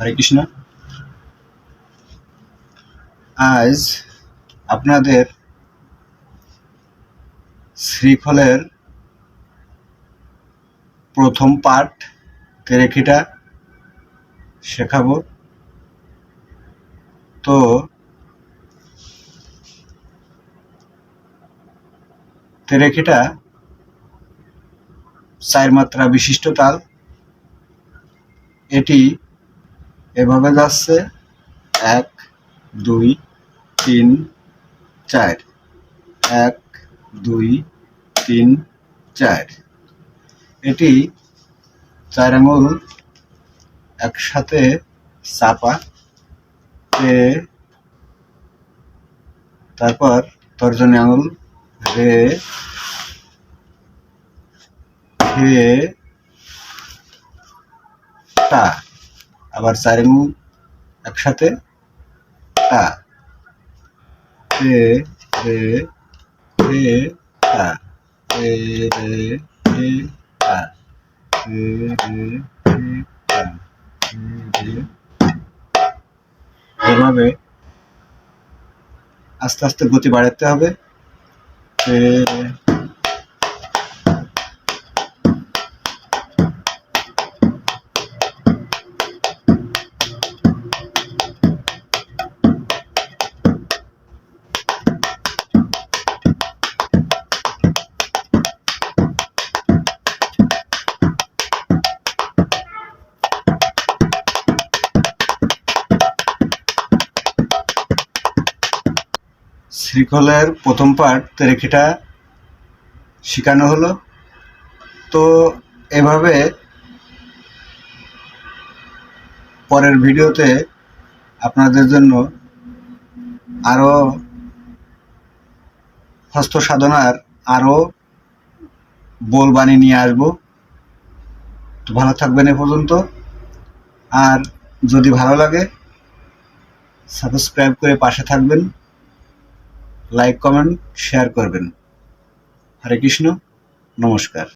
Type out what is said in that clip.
হরে কৃষ্ণ। আজ আপনাদের শ্রীফলের প্রথম পাঠ তেরেখিটা শেখাবো। তো তেরেখিটা 4 মাত্রা বিশিষ্ট তাল। এটি এভাবে যাচ্ছে 1 2 3 4, 1 2 3 4। এটি 4 আঙুল একসাথে চাপা, তারপর তর্জনী আঙুল রে, হে, টা, আবার 4 আঙুল একসাথে টা, রে রে হে টা, রে রে হে টা, রে রে হে টা, রে রে। এভাবে আস্তে আস্তে গতি বাড়াতে হবে। শ্রীফলের প্রথম পাঠ তেরেখিটা শেখানো হলো। তো এভাবে পরের ভিডিওতে আপনাদের জন্য আরো হস্ত সাধনার আরো বোল বানিয়ে নিয়ে আসবো। তো ভালো থাকবেন এ পর্যন্ত। আর যদি ভালো লাগে সাবস্ক্রাইব করে পাশে থাকবেন, লাইক কমেন্ট শেয়ার করবেন। হরে কৃষ্ণ, নমস্কার।